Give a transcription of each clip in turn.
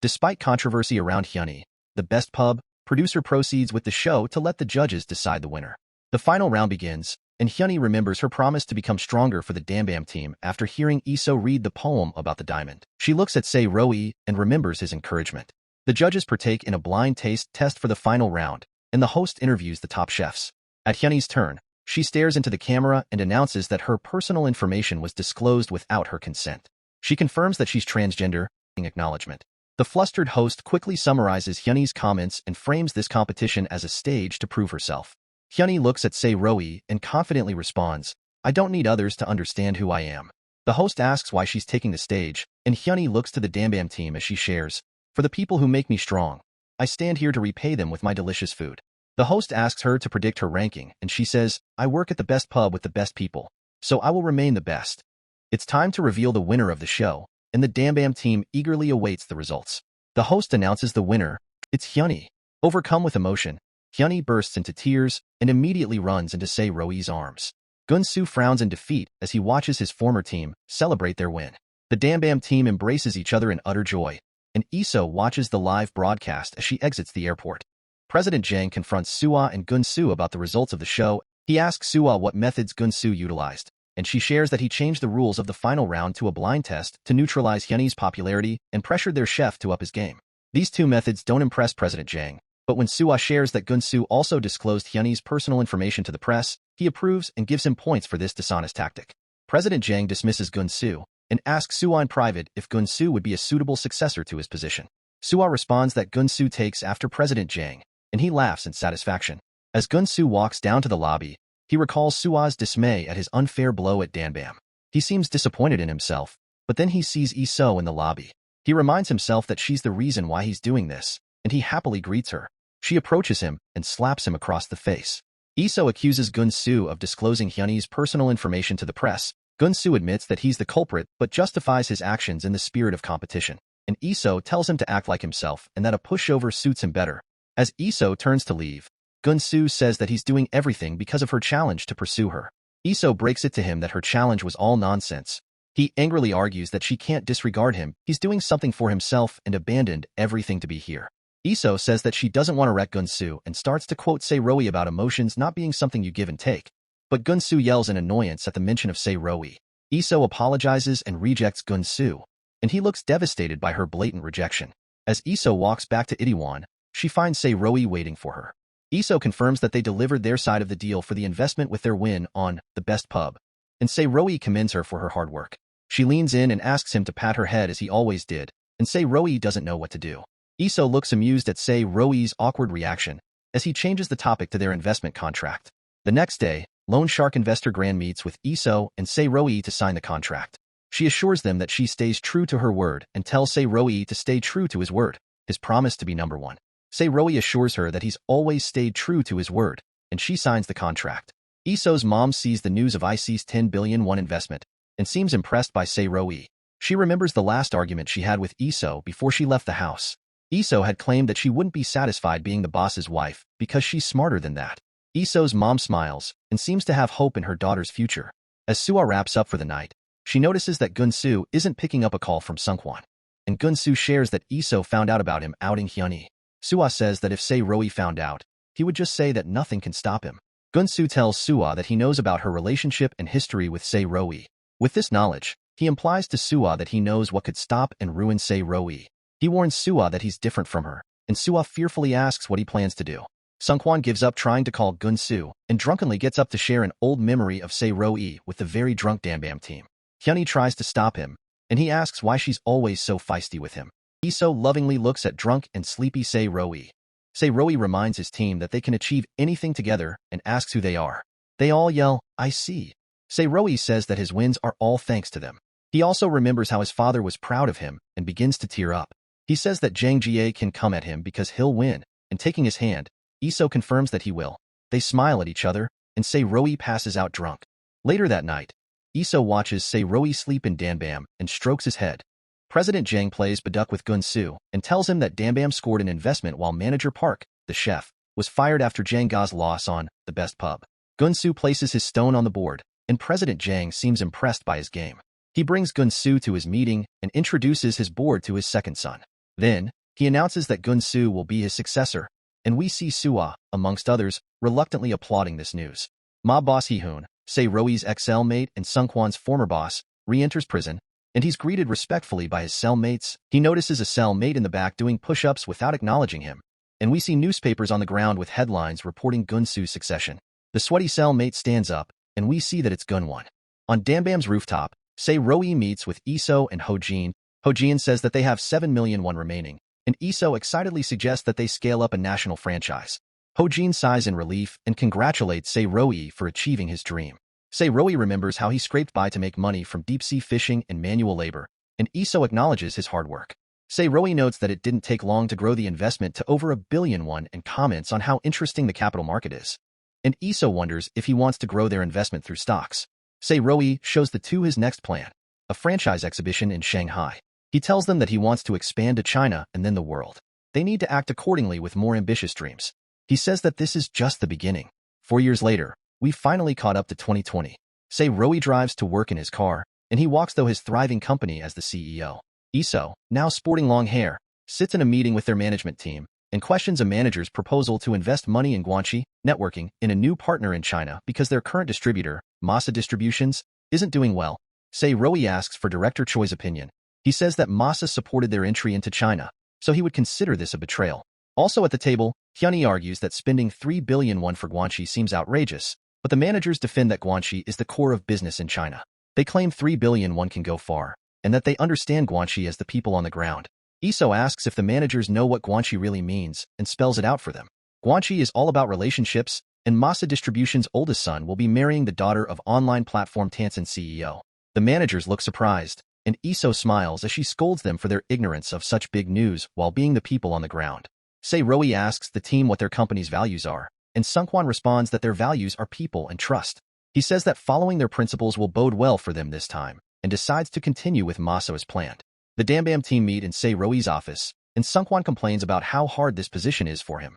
Despite controversy around Hyunhee, the best pub, producer proceeds with the show to let the judges decide the winner. The final round begins, and Hyunhee remembers her promise to become stronger for the Dambam team after hearing Iso read the poem about the diamond. She looks at Se Roi and remembers his encouragement. The judges partake in a blind taste test for the final round, and the host interviews the top chefs. At Hyunhee's turn, she stares into the camera and announces that her personal information was disclosed without her consent. She confirms that she's transgender, in acknowledgement. The flustered host quickly summarizes Hyunhee's comments and frames this competition as a stage to prove herself. Hyunhee looks at Se Roi and confidently responds, "I don't need others to understand who I am." The host asks why she's taking the stage, and Hyunhee looks to the Dambam team as she shares, "For the people who make me strong, I stand here to repay them with my delicious food." The host asks her to predict her ranking, and she says, "I work at the best pub with the best people, so I will remain the best." It's time to reveal the winner of the show, and the Dambam team eagerly awaits the results. The host announces the winner. It's Hyunhee. Overcome with emotion, Hyunhee bursts into tears and immediately runs into Se Roi's arms. Gun-soo frowns in defeat as he watches his former team celebrate their win. The Dambam team embraces each other in utter joy, and Iso watches the live broadcast as she exits the airport. President Jang confronts Suwa and Gun-soo about the results of the show. He asks Suwa what methods Gun-soo utilized, and she shares that he changed the rules of the final round to a blind test to neutralize Hyunhee's popularity and pressured their chef to up his game. These two methods don't impress President Jang, but when Suwa shares that Gun-soo also disclosed Hyunhee's personal information to the press, he approves and gives him points for this dishonest tactic. President Jang dismisses Gun-soo and asks Suwa in private if Gun-soo would be a suitable successor to his position. Suwa responds that Gun-soo takes after President Jang, and he laughs in satisfaction. As Gun-soo walks down to the lobby, he recalls Suwa's dismay at his unfair blow at Dambam. He seems disappointed in himself, but then he sees Iso in the lobby. He reminds himself that she's the reason why he's doing this, and he happily greets her. She approaches him and slaps him across the face. Iso accuses Gun-soo of disclosing Hyunhee's personal information to the press. Gun-soo admits that he's the culprit but justifies his actions in the spirit of competition, and Iso tells him to act like himself and that a pushover suits him better. As Iso turns to leave, Gun-soo says that he's doing everything because of her challenge to pursue her. Iso breaks it to him that her challenge was all nonsense. He angrily argues that she can't disregard him, he's doing something for himself and abandoned everything to be here. Iso says that she doesn't want to wreck Gun-soo and starts to quote Se Roi about emotions not being something you give and take. But Gun-soo yells in annoyance at the mention of Se Roi. Iso apologizes and rejects Gun-soo, and he looks devastated by her blatant rejection. As Iso walks back to Itaewon, she finds Se Roi waiting for her. Iso confirms that they delivered their side of the deal for the investment with their win on the best pub, and Se Roi commends her for her hard work. She leans in and asks him to pat her head as he always did, and Se Roi doesn't know what to do. Iso looks amused at Se Roi's awkward reaction as he changes the topic to their investment contract. The next day, Loan Shark investor Gran meets with Iso and Se Roi to sign the contract. She assures them that she stays true to her word and tells Se Roi to stay true to his word, his promise to be number one. Se Roi assures her that he's always stayed true to his word, and she signs the contract. Iso's mom sees the news of IC's 10 billion won investment and seems impressed by Se Roi. She remembers the last argument she had with Iso before she left the house. Iso had claimed that she wouldn't be satisfied being the boss's wife because she's smarter than that. Iso's mom smiles and seems to have hope in her daughter's future. As Suwa wraps up for the night, she notices that Gun-soo isn't picking up a call from Sungkwon, and Gun-soo shares that Iso found out about him outing Hyunhee. Suwa says that if Se Roi found out, he would just say that nothing can stop him. Gun-soo tells Suwa that he knows about her relationship and history with Se Roi. With this knowledge, he implies to Suwa that he knows what could stop and ruin Se Roi. He warns Suwa that he's different from her, and Suwa fearfully asks what he plans to do. Sungkwon gives up trying to call Gun-soo and drunkenly gets up to share an old memory of Se Roi with the very drunk Dambam team. Hyunhee tries to stop him, and he asks why she's always so feisty with him. Iso lovingly looks at drunk and sleepy Se Roi. Se Roi reminds his team that they can achieve anything together and asks who they are. They all yell, "I see." Se Roi says that his wins are all thanks to them. He also remembers how his father was proud of him and begins to tear up. He says that Jang Jie can come at him because he'll win, and taking his hand, Iso confirms that he will. They smile at each other, and Se Roi passes out drunk. Later that night, Iso watches Se Roi sleep in Dambam and strokes his head. President Jang plays Baduk with Gun-soo and tells him that Dambam scored an investment while manager Park, the chef, was fired after Jang Ga's loss on the best pub. Gun-soo places his stone on the board, and President Jang seems impressed by his game. He brings Gun-soo to his meeting and introduces his board to his second son. Then, he announces that Gun-soo will be his successor, and we see Soo-ah, amongst others, reluctantly applauding this news. Mob boss Hee-hoon, Se-roi's ex-cellmate and Sung-kwan's former boss, re-enters prison, and he's greeted respectfully by his cellmates. He notices a cellmate in the back doing push-ups without acknowledging him, and we see newspapers on the ground with headlines reporting Gun-soo's succession. The sweaty cellmate stands up, and we see that it's Gun-won. On Dambam's rooftop, Se-roi meets with Iso and Ho-jin. Ho-jin says that they have 7 million won remaining, and Iso excitedly suggests that they scale up a national franchise. Ho-jin sighs in relief and congratulates Se-roi for achieving his dream. Se-roi remembers how he scraped by to make money from deep-sea fishing and manual labor, and Iso acknowledges his hard work. Se-roi notes that it didn't take long to grow the investment to over 1 billion won and comments on how interesting the capital market is. And Iso wonders if he wants to grow their investment through stocks. Se-roi shows the two his next plan, a franchise exhibition in Shanghai. He tells them that he wants to expand to China and then the world. They need to act accordingly with more ambitious dreams. He says that this is just the beginning. 4 years later, we finally caught up to 2020. Se-roi drives to work in his car, and he walks through his thriving company as the CEO. Iso, now sporting long hair, sits in a meeting with their management team and questions a manager's proposal to invest money in Guangxi, networking, in a new partner in China because their current distributor, Masa Distributions, isn't doing well. Se-roi asks for Director Choi's opinion. He says that Masa supported their entry into China, so he would consider this a betrayal. Also at the table, Hyunhee argues that spending 3 billion won for Guangxi seems outrageous, but the managers defend that Guangxi is the core of business in China. They claim 3 billion won can go far, and that they understand Guangxi as the people on the ground. Iso asks if the managers know what Guangxi really means and spells it out for them. Guangxi is all about relationships, and Masa Distribution's oldest son will be marrying the daughter of online platform Tencent CEO. The managers look surprised, and Iso smiles as she scolds them for their ignorance of such big news while being the people on the ground. Se-roi asks the team what their company's values are, and Sung-kwan responds that their values are people and trust. He says that following their principles will bode well for them this time, and decides to continue with Masa as planned. The Dambam team meet in Se-roi's office, and Sung-kwan complains about how hard this position is for him.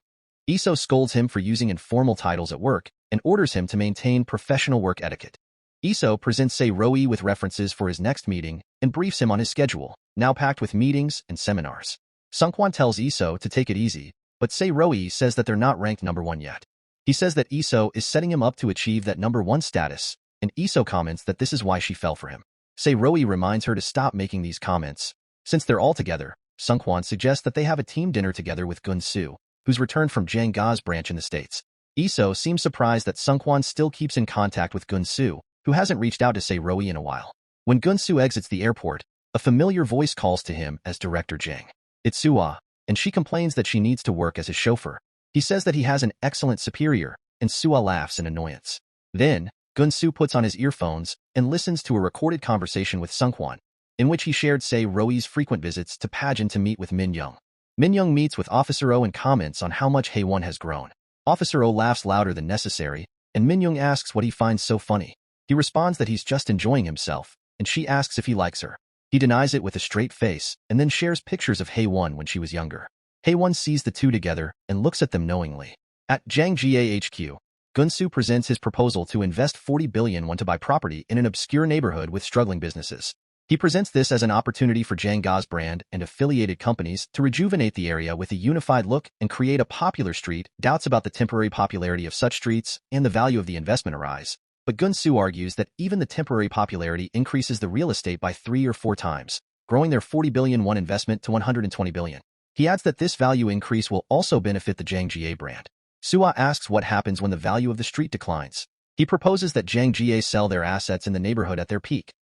Iso scolds him for using informal titles at work and orders him to maintain professional work etiquette. Iso presents Se-roi with references for his next meeting and briefs him on his schedule, now packed with meetings and seminars. Sung-kwan tells Iso to take it easy, but Se-roi says that they're not ranked number 1 yet. He says that Iso is setting him up to achieve that number 1 status, and Iso comments that this is why she fell for him. Se-roi reminds her to stop making these comments. Since they're all together, Sung-kwan suggests that they have a team dinner together with Gun-soo, who's returned from Jang Ga's branch in the States. Iso seems surprised that Sung-kwan still keeps in contact with Gun-soo, who hasn't reached out to Se-roi in a while. When Gun-soo exits the airport, a familiar voice calls to him as Director Jang. It's Soo-ah, and she complains that she needs to work as his chauffeur. He says that he has an excellent superior, and Soo-ah laughs in annoyance. Then, Gun-soo puts on his earphones and listens to a recorded conversation with Sung-kwan, in which he shared Se-roi's frequent visits to Pageant to meet with Min-young. Min-young meets with Officer Oh and comments on how much Haewon has grown. Officer Oh laughs louder than necessary, and Min-young asks what he finds so funny. He responds that he's just enjoying himself, and she asks if he likes her. He denies it with a straight face and then shares pictures of Haewon when she was younger. Haewon sees the two together and looks at them knowingly. At Jang Ga HQ, Gun-soo presents his proposal to invest 40 billion won to buy property in an obscure neighborhood with struggling businesses. He presents this as an opportunity for Jang Ga's brand and affiliated companies to rejuvenate the area with a unified look and create a popular street. Doubts about the temporary popularity of such streets and the value of the investment arise. But Gun-soo argues that even the temporary popularity increases the real estate by 3 or 4 times, growing their 40 billion won investment to 120 billion. He adds that this value increase will also benefit the Jang Ga brand. Soo-ah asks what happens when the value of the street declines. He proposes that Jang Ga sell their assets in the neighborhood at their peak.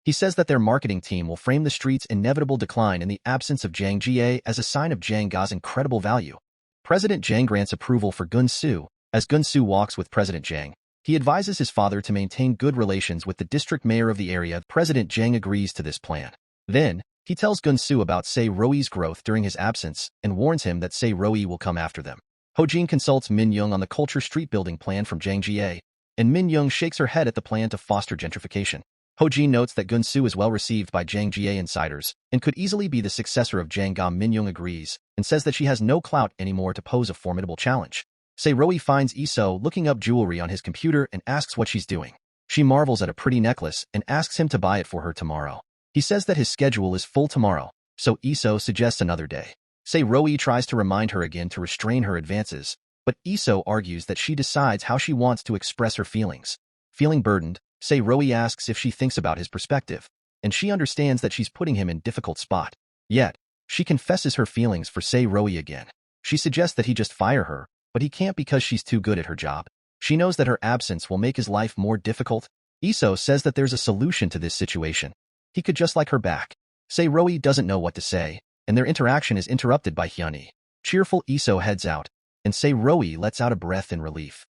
He says that their marketing team will frame the street's inevitable decline in the absence of Jang Ga as a sign of Jang Ga's incredible value. President Jang grants approval for Gun-soo. As Gun-soo walks with President Jang, he advises his father to maintain good relations with the district mayor of the area. President Jang agrees to this plan. Then, he tells Gun-soo about Se-roi's growth during his absence and warns him that Se-roi will come after them. Ho-jin consults Min-young on the culture street building plan from Jang Ga, and Min-young shakes her head at the plan to foster gentrification. Ho-jin notes that Gun-soo is well received by Jang Ga insiders and could easily be the successor of Jang Ga. Min-young agrees and says that she has no clout anymore to pose a formidable challenge. Se-roi finds Iso looking up jewelry on his computer and asks what she's doing. She marvels at a pretty necklace and asks him to buy it for her tomorrow. He says that his schedule is full tomorrow, so Iso suggests another day. Sei-Roi tries to remind her again to restrain her advances, but Iso argues that she decides how she wants to express her feelings. Feeling burdened, Sei-Roi asks if she thinks about his perspective, and she understands that she's putting him in difficult spot. Yet, she confesses her feelings for Sei-Roi again. She suggests that he just fire her, but he can't because she's too good at her job. She knows that her absence will make his life more difficult. Iso says that there's a solution to this situation. He could just like her back. Sei-Roi doesn't know what to say, and their interaction is interrupted by Hyuni. Cheerful Iso heads out, and Sei-Roi lets out a breath in relief.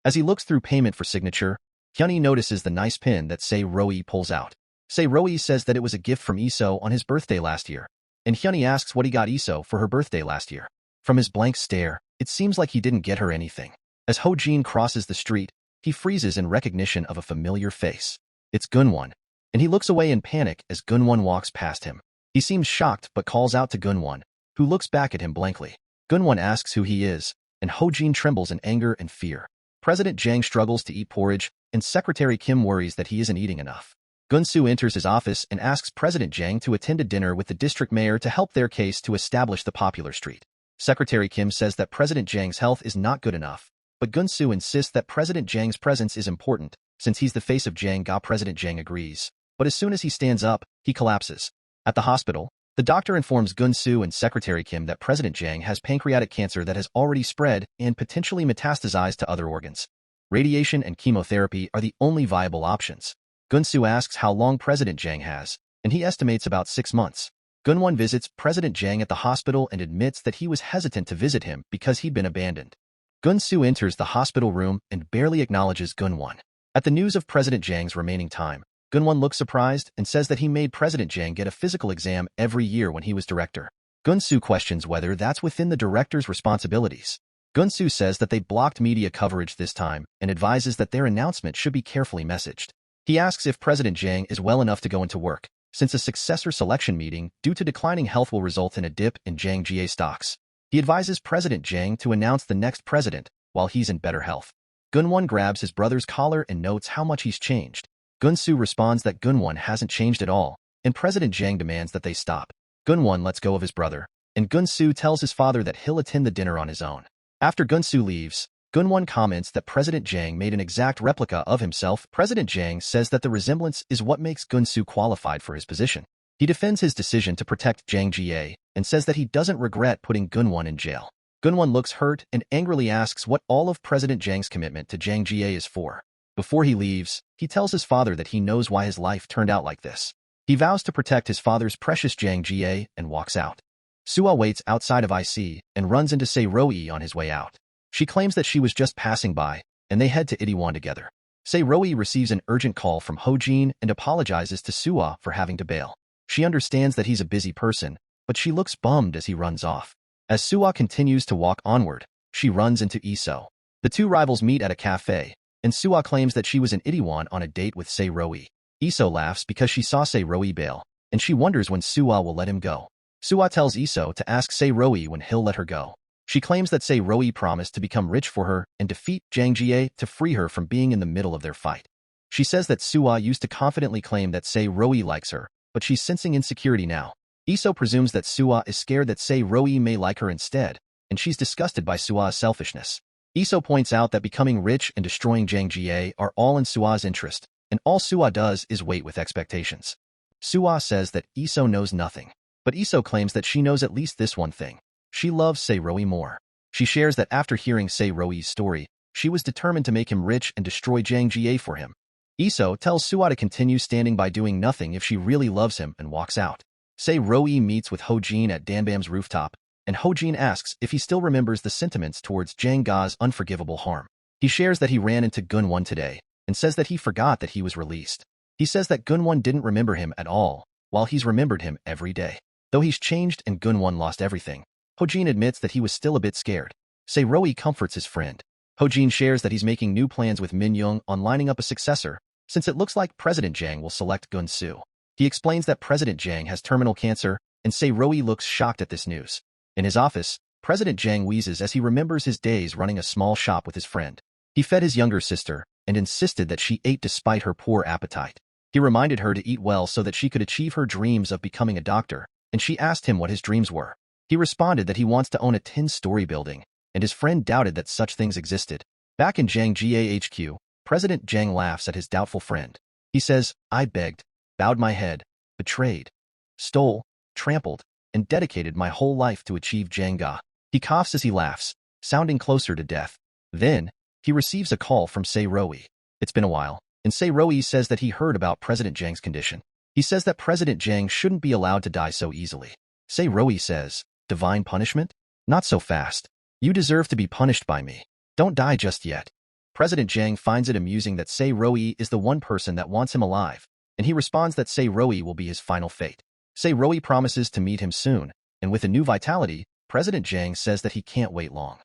As he looks through payment for signature, Hyuni notices the nice pin that Sei-Roi pulls out. Sei-Roi says that it was a gift from Iso on his birthday last year, and Hyuni asks what he got Iso for her birthday last year. From his blank stare, it seems like he didn't get her anything. As Ho-jin crosses the street, he freezes in recognition of a familiar face. It's Gunwon, and he looks away in panic as Gunwon walks past him. He seems shocked but calls out to Gunwon, who looks back at him blankly. Gunwon asks who he is, and Ho-jin trembles in anger and fear. President Jang struggles to eat porridge, and Secretary Kim worries that he isn't eating enough. Gun-soo enters his office and asks President Jang to attend a dinner with the district mayor to help their case to establish the popular street. Secretary Kim says that President Jang's health is not good enough, but Gun-soo insists that President Jang's presence is important, since he's the face of Jang-ga. President Jang agrees, but as soon as he stands up, he collapses. At the hospital, the doctor informs Gun-soo and Secretary Kim that President Jang has pancreatic cancer that has already spread and potentially metastasized to other organs. Radiation and chemotherapy are the only viable options. Gun-soo asks how long President Jang has, and he estimates about 6 months. Gunwon visits President Jang at the hospital and admits that he was hesitant to visit him because he'd been abandoned. Gun-soo enters the hospital room and barely acknowledges Gunwon. At the news of President Jang's remaining time, Gunwon looks surprised and says that he made President Jang get a physical exam every year when he was director. Gun-soo questions whether that's within the director's responsibilities. Gun-soo says that they blocked media coverage this time and advises that their announcement should be carefully messaged. He asks if President Jang is well enough to go into work, since a successor selection meeting due to declining health will result in a dip in Jang-ga stocks. He advises President Jang to announce the next president while he's in better health. Gunwon grabs his brother's collar and notes how much he's changed. Gun-soo responds that Gunwon hasn't changed at all, and President Jang demands that they stop. Gunwon lets go of his brother, and Gun-soo tells his father that he'll attend the dinner on his own. After Gun-soo leaves, Gunwon comments that President Jang made an exact replica of himself. President Jang says that the resemblance is what makes Gun-soo qualified for his position. He defends his decision to protect Jang-ga and says that he doesn't regret putting Gunwon in jail. Gunwon looks hurt and angrily asks what all of President Jang's commitment to Jang-ga is for. Before he leaves, he tells his father that he knows why his life turned out like this. He vows to protect his father's precious Jang-ga and walks out. Suwa waits outside of IC and runs into Sei-Roi on his way out. She claims that she was just passing by, and they head to Itaewon together. Sei-Roi receives an urgent call from Ho-jin and apologizes to Suwa for having to bail. She understands that he's a busy person, but she looks bummed as he runs off. As Suwa continues to walk onward, she runs into Iso. The two rivals meet at a cafe, and Suwa claims that she was in Itaewon on a date with Sei-Roi. Iso laughs because she saw Sei-Roi bail, and she wonders when Suwa will let him go. Suwa tells Iso to ask Sei-Roi when he'll let her go. She claims that Sei-Roi promised to become rich for her and defeat Jang-ga to free her from being in the middle of their fight. She says that Suwa used to confidently claim that Sei-Roi likes her, but she's sensing insecurity now. Iso presumes that Suwa is scared that Sei-Roi may like her instead, and she's disgusted by Suwa's selfishness. Iso points out that becoming rich and destroying Jang-ga are all in Suwa's interest, and all Suwa does is wait with expectations. Suwa says that Iso knows nothing, but Iso claims that she knows at least this one thing. She loves Sei-Roi more. She shares that after hearing Sei-Roi's story, she was determined to make him rich and destroy Jang-ga for him. Iso tells Suwa to continue standing by doing nothing if she really loves him and walks out. Sei-Roi meets with Ho-jin at Danbam's rooftop, and Ho-jin asks if he still remembers the sentiments towards Jang-ga's unforgivable harm. He shares that he ran into Gunwon today, and says that he forgot that he was released. He says that Gunwon didn't remember him at all, while he's remembered him every day. Though he's changed and Gunwon lost everything, Ho-jin admits that he was still a bit scared. Sei-Roi comforts his friend. Ho-jin shares that he's making new plans with Min-young on lining up a successor, since it looks like President Jang will select Gun-soo. He explains that President Jang has terminal cancer, and Sei-Roi looks shocked at this news. In his office, President Jang wheezes as he remembers his days running a small shop with his friend. He fed his younger sister and insisted that she ate despite her poor appetite. He reminded her to eat well so that she could achieve her dreams of becoming a doctor, and she asked him what his dreams were. He responded that he wants to own a 10-story building, and his friend doubted that such things existed. Back in Jiang GAHQ, President Jiang laughs at his doubtful friend. He says, I begged, bowed my head, betrayed, stole, trampled, and dedicated my whole life to achieve Jianga. He coughs as he laughs, sounding closer to death. Then, he receives a call from Se-Roi. It's been a while, and Se-Roi says that he heard about President Jiang's condition. He says that President Jiang shouldn't be allowed to die so easily. Se-Roi says, divine punishment? Not so fast. You deserve to be punished by me. Don't die just yet. President Jiang finds it amusing that Se-Roi is the one person that wants him alive, and he responds that Se-Roi will be his final fate. Se-Roi promises to meet him soon, and with a new vitality, President Jiang says that he can't wait long.